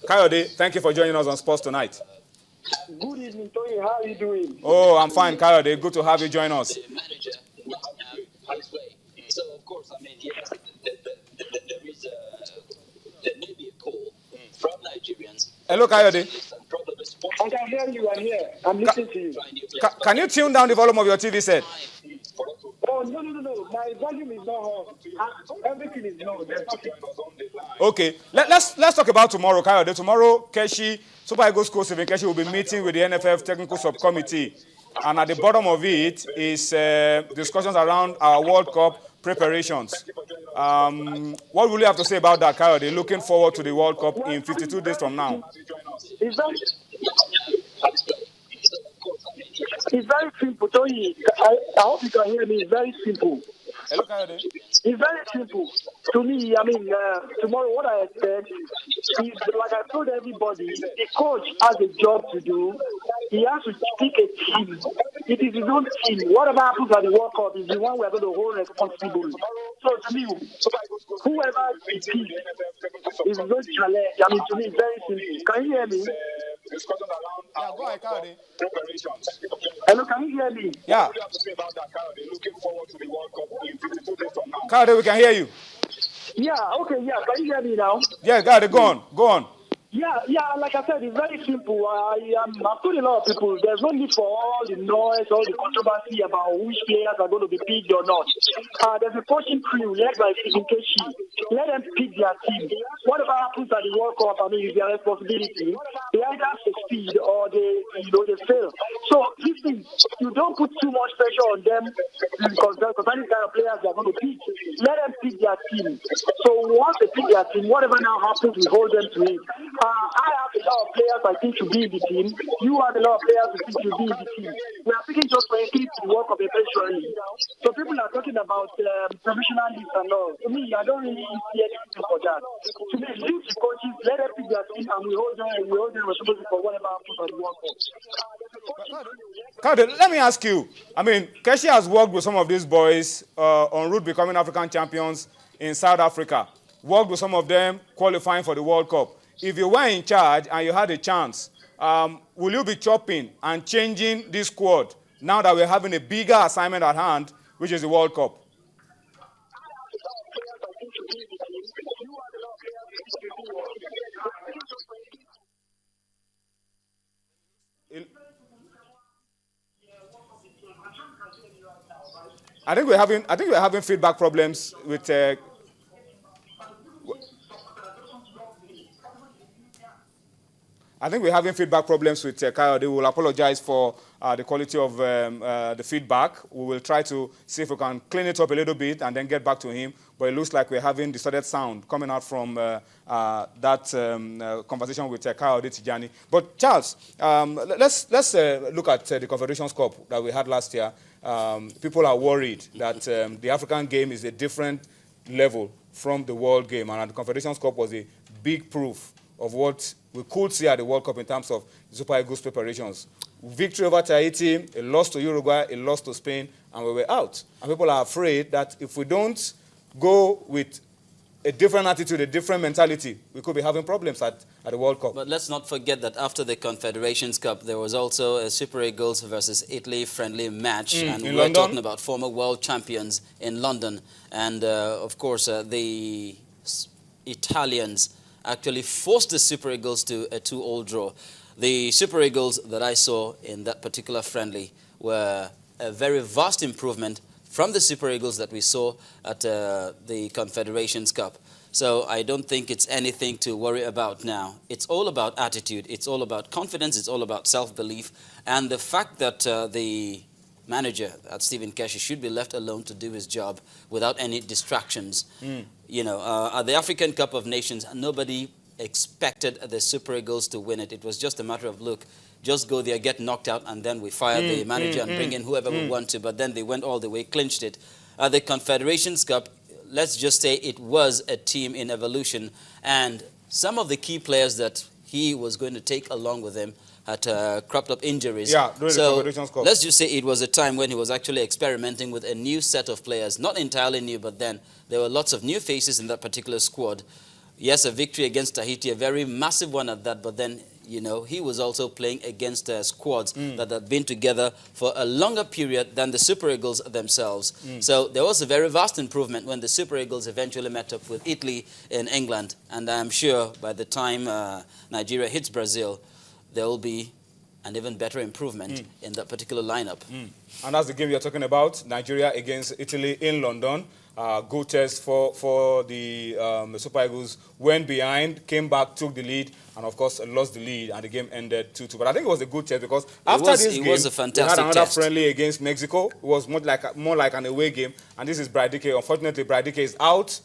Kayode, thank you for joining us on Sports Tonight. Good evening, Tony. How are you doing? Oh, I'm fine, Kayode. Good to have you join us. So, of course, I mean, yes, there may be a call from Nigerians. Hello, Kayode. I can hear you. I'm here. I'm listening to you. Can you tune down the volume of your TV set? Oh, no. My volume is not on. Everything is low. Okay, let's talk about tomorrow, Kayode. Tomorrow, Keshi, Super Eagles coach Stephen Keshi will be meeting with the NFF technical subcommittee, and at the bottom of it is discussions around our World Cup preparations. What will you have to say about that, Kayode? Looking forward to the World Cup in 52 days from now. It's very simple, Tony. I hope you can hear me. It's very simple. Hello, Kayode. It's very simple. To me, I mean, tomorrow what I expect is, like I told everybody, the coach has a job to do. He has to pick a team. It is his own team. Whatever happens at the World Cup is the one we are going to hold responsible. So to me, whoever he picks is going to challenge. I mean, to me, it's very simple. Can you hear me? Yeah, go ahead, Kayode. Hello, can you hear me? Yeah. What do you have to say about that, Kayode? Looking forward to the World Cup in 52 days from now. Kayode, we can hear you. Yeah, okay, yeah. Can you hear me now? Yeah, Kayode, go on. Yeah, like I said, it's very simple. I've told a lot of people there's no need for all the noise, all the controversy about which players are going to be picked or not. There's a coaching crew led by Stephen Keshi. Let them pick their team. Whatever happens at the World Cup, I mean, is their responsibility. They either succeed or they fail. So, listen, you don't put too much pressure on them because any kind of players they are going to pick. Let them pick their team. So once they pick their team, whatever now happens, we hold them to it. I have a lot of players I think should be in the team. You have a lot of players who think should be in the team. We are picking just for increase the work of eventually. So people are talking about professional leagues and all. To me, I don't really see anything for that. To me, leave the coaches, let them pick their team, and we hold them responsible for whatever happens at the World Cup. Kayode, let me ask you. I mean, Keshi has worked with some of these boys en route becoming African champions in South Africa. Worked with some of them qualifying for the World Cup. If you were in charge and you had a chance, will you be chopping and changing this squad now that we're having a bigger assignment at hand, which is the World Cup? I think we're having feedback problems with. I think we're having feedback problems with Kayode. We will apologize for the quality of the feedback. We will try to see if we can clean it up a little bit and then get back to him. But it looks like we're having distorted sound coming out from that conversation with Kayode Tijani. But Charles, let's look at the Confederations Cup that we had last year. People are worried that the African game is a different level from the world game, and the Confederations Cup was a big proof of what we could see at the World Cup in terms of Super Eagles preparations. Victory over Tahiti, a loss to Uruguay, a loss to Spain, and we were out. And people are afraid that if we don't go with a different attitude, a different mentality, we could be having problems at the World Cup. But let's not forget that after the Confederations Cup, there was also a Super Eagles versus Italy friendly match. And we're talking about former world champions in London. And, of course, the Italians actually forced the Super Eagles to a 2-2 draw. The Super Eagles that I saw in that particular friendly were a very vast improvement from the Super Eagles that we saw at the Confederations Cup. So I don't think it's anything to worry about now. It's all about attitude. It's all about confidence. It's all about self-belief. And the fact that the manager, Stephen Keshi, should be left alone to do his job without any distractions. You know, at the African Cup of Nations, nobody expected the Super Eagles to win it. It was just a matter of, look, just go there, get knocked out, and then we fire the manager and bring in whoever we want to. But then they went all the way, clinched it. At the Confederations Cup, let's just say it was a team in evolution. And some of the key players that he was going to take along with him had cropped up injuries. Yeah, during the Confederations Cup. Let's just say it was a time when he was actually experimenting with a new set of players. Not entirely new, but then there were lots of new faces in that particular squad. yes, a victory against Tahiti, a very massive one at that, but then, you know, he was also playing against squads that had been together for a longer period than the Super Eagles themselves. So there was a very vast improvement when the Super Eagles eventually met up with Italy in England. And I'm sure by the time Nigeria hits Brazil, there will be an even better improvement in that particular lineup. And that's the game you're talking about, Nigeria against Italy in London. Good test for the Super Eagles. Went behind, came back, took the lead, and of course lost the lead, and the game ended 2-2. But I think it was a good test because after this game, was a fantastic they had another test. friendly against Mexico. It was more like an away game, and this is Bradike. Unfortunately, Bradike is out.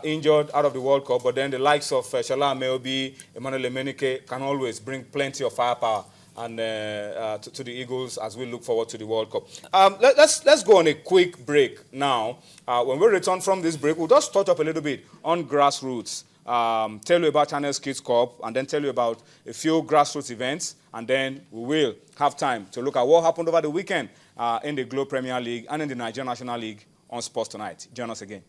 Injured, out of the World Cup, but then the likes of Shala Ameobi, Emmanuel Emenike can always bring plenty of firepower and to the Eagles as we look forward to the World Cup. Let's go on a quick break now. When we return from this break, we'll just touch up a little bit on grassroots. Tell you about Channels Kids Cup, and then tell you about a few grassroots events, and then we will have time to look at what happened over the weekend in the Globe Premier League and in the Nigerian National League on Sports Tonight. Join us again.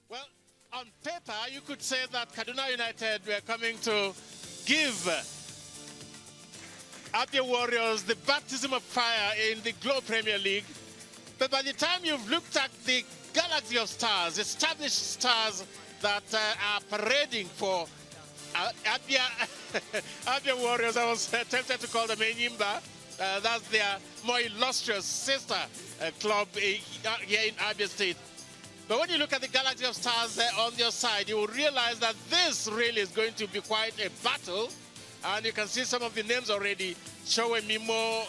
Well, on paper, you could say that Kaduna United were coming to give Abia Warriors the baptism of fire in the Globe Premier League. But by the time you've looked at the galaxy of stars, established stars that are parading for Abia Warriors, I was tempted to call them Enyimba. That's their more illustrious sister club here in Abia State. But when you look at the galaxy of stars there on your side, you will realize that this really is going to be quite a battle. And you can see some of the names already. Chowe Mimo,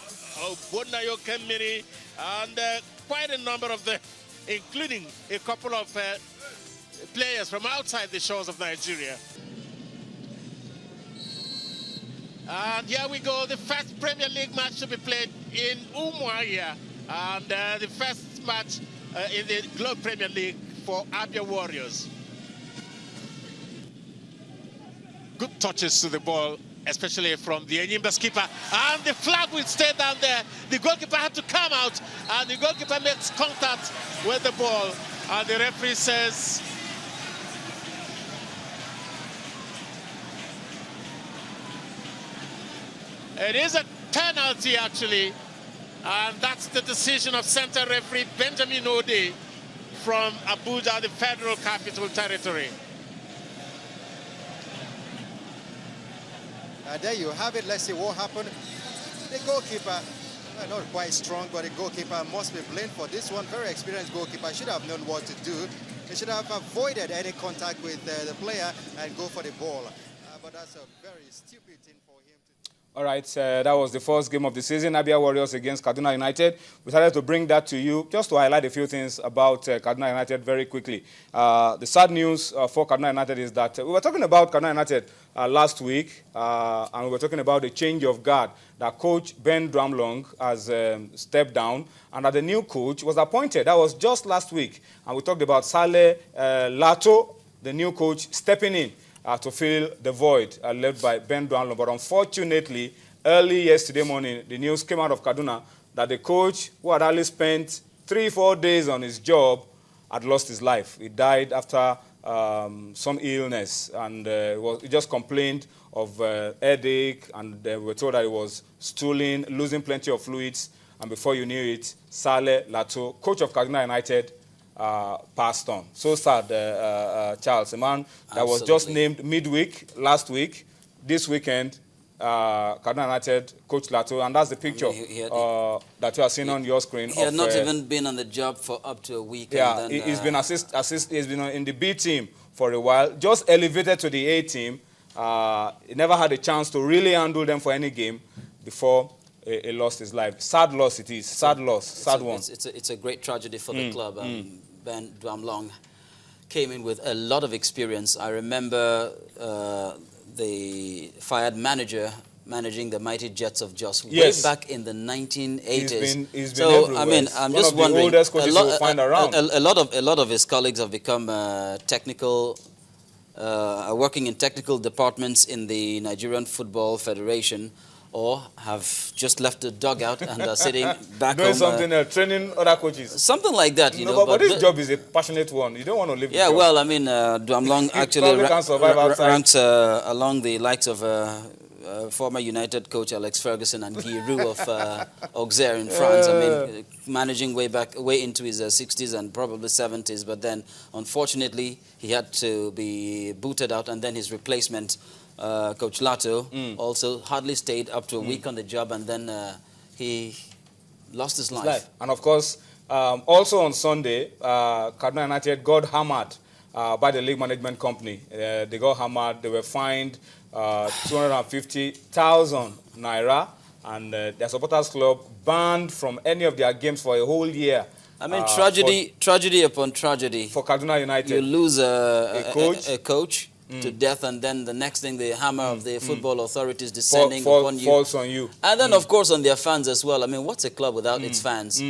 Bonayo Kemiri, and quite a number of them, including a couple of players from outside the shores of Nigeria. And here we go. The first Premier League match to be played in Umuahia. And the first match in the Globe Premier League for Abia Warriors. Good touches to the ball, especially from the Enyimba skipper. And the flag will stay down there. The goalkeeper had to come out, and the goalkeeper makes contact with the ball. And the referee says, it is a penalty, actually. And that's the decision of center referee Benjamin Ode from Abuja, the Federal Capital Territory. There you have it. Let's see what happened. The goalkeeper, not quite strong, but the goalkeeper must be blamed for this one. Very experienced goalkeeper. Should have known what to do. He should have avoided any contact with the player and go for the ball. But that's a very stupid thing for him to do. All right, that was the first game of the season, Abia Warriors against Kaduna United. We decided to bring that to you just to highlight a few things about Kaduna United very quickly. The sad news for Kaduna United is that we were talking about Kaduna United last week, and we were talking about the change of guard, that coach Ben Dramlong has stepped down, and that the new coach was appointed. That was just last week. And we talked about Saleh Lato, the new coach, stepping in to fill the void left by Ben Dramlong. But unfortunately, early yesterday morning, the news came out of Kaduna that the coach, who had only spent 3-4 days on his job, had lost his life. He died after some illness, and he just complained of headache, and we were told that he was stooling, losing plenty of fluids, and before you knew it, Saleh Lato, coach of Kaduna United, passed on. So sad, Charles, a man that was just named midweek last week. This weekend, Kaduna United, Coach Lato, and that's the picture that you are seeing on your screen. He had not even been on the job for up to a week. Yeah, and then, he's been he's been in the B team for a while, just elevated to the A team. He never had a chance to really handle them for any game before he lost his life. Sad loss it is. Sad loss. Sad one. It's a great tragedy for the club. Ben Dramlong came in with a lot of experience. I remember the fired manager managing the Mighty Jets of Jos way back in the 1980s. He's been everywhere. I mean, I'm just wondering. One of the oldest coaches you'll find around. A lot of his colleagues have become technical, working in technical departments in the Nigerian Football Federation. or have just left the dugout and are sitting back Doing home. something else, training other coaches. Something like that, you No, know. but this job is a passionate one. You don't want to leave the Yeah, job. well, I mean, Duamlong actually probably can't survive outside. ranks along the likes of former United coach Alex Ferguson and Guy Roux of Auxerre in France. I mean, managing way into his 60s and probably 70s, but then unfortunately he had to be booted out, and then his replacement, Coach Lato, also hardly stayed up to a week on the job, and then he lost his life. And of course, also on Sunday, Kaduna United got hammered by the league management company. They got hammered. They were fined 250,000 naira, and their supporters club banned from any of their games for a whole year. I mean, tragedy upon tragedy. For Kaduna United. You lose a coach to death, and then the next thing, the hammer of the football authorities descending upon you. Falls on you. And then, of course, on their fans as well. I mean, what's a club without its fans?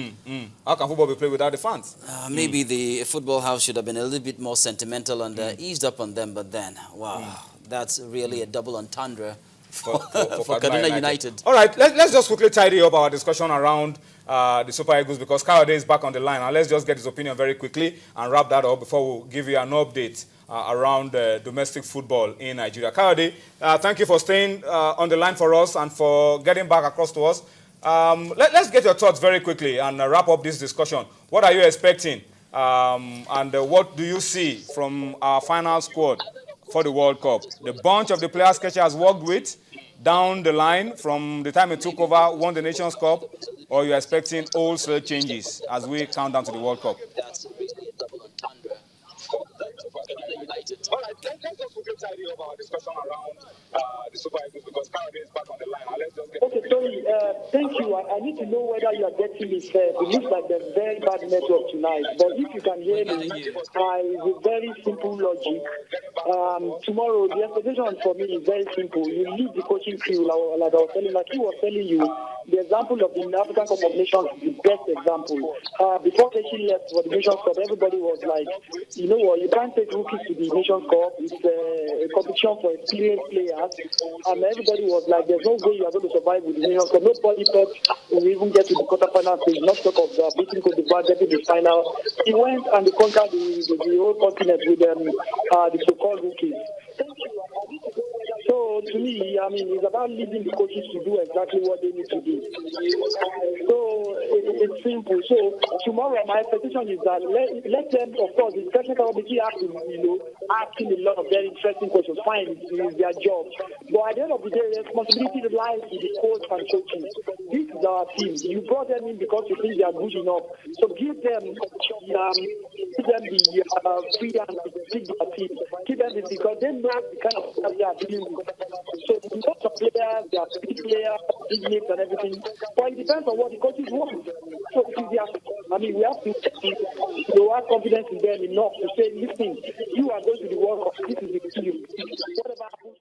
How can football be played without the fans? Maybe the football house should have been a little bit more sentimental and eased up on them, but then, wow, that's really a double entendre for Kaduna United. All right, let's just quickly tidy up our discussion around the Super Eagles, because Kayode is back on the line, and let's just get his opinion very quickly and wrap that up before we give you an update around domestic football in Nigeria. Kayode, thank you for staying on the line for us and for getting back across to us. Let's get your thoughts very quickly and wrap up this discussion. What are you expecting, and what do you see from our final squad for the World Cup? The bunch of the players Keshi has worked with down the line from the time he took over, won the Nations Cup, or you're expecting wholesale changes as we count down to the World Cup? All right, let's just quickly tidy up our discussion around the Super Eagles, because Kayode is back on the line. And let's just get Okay, sorry. Thank you. I need to know whether you are getting me fair. It looks like there's very bad network tonight. But if you can hear me, with very simple logic. Tomorrow, the expectation for me is very simple. You lead the coaching crew, like he was telling you. The example of the African Cup of Nations is the best example. Before Keshi left for the Nations Cup, everybody was like, you know what, you can't take rookies to the Nations Cup. It's a competition for experienced players. And everybody was like, there's no way you are going to survive with the Nations Cup. Nobody thought will even get to the quarterfinal stage, not talk of beating Cote d'Ivoire, getting the final. He went and he conquered the whole continent with the so-called rookies. So to me, I mean, it's about leading the coaches to do exactly what they need to do. So it's simple. So tomorrow, my expectation is that let them, of course, the technical committee asking a lot of very interesting questions. Fine, it's their job. But at the end of the day, the responsibility lies with the coach and coaches. This is our team. You brought them in because you think they are good enough. So give them the freedom to pick their team. Give them this because they know the kind of stuff they are dealing with. So lots of players, they are big players, big names and everything. But it depends on what the coaches want. So it is we have to have confidence in them enough to say, listen, you are going to the World Cup. This is the team. Whatever happens.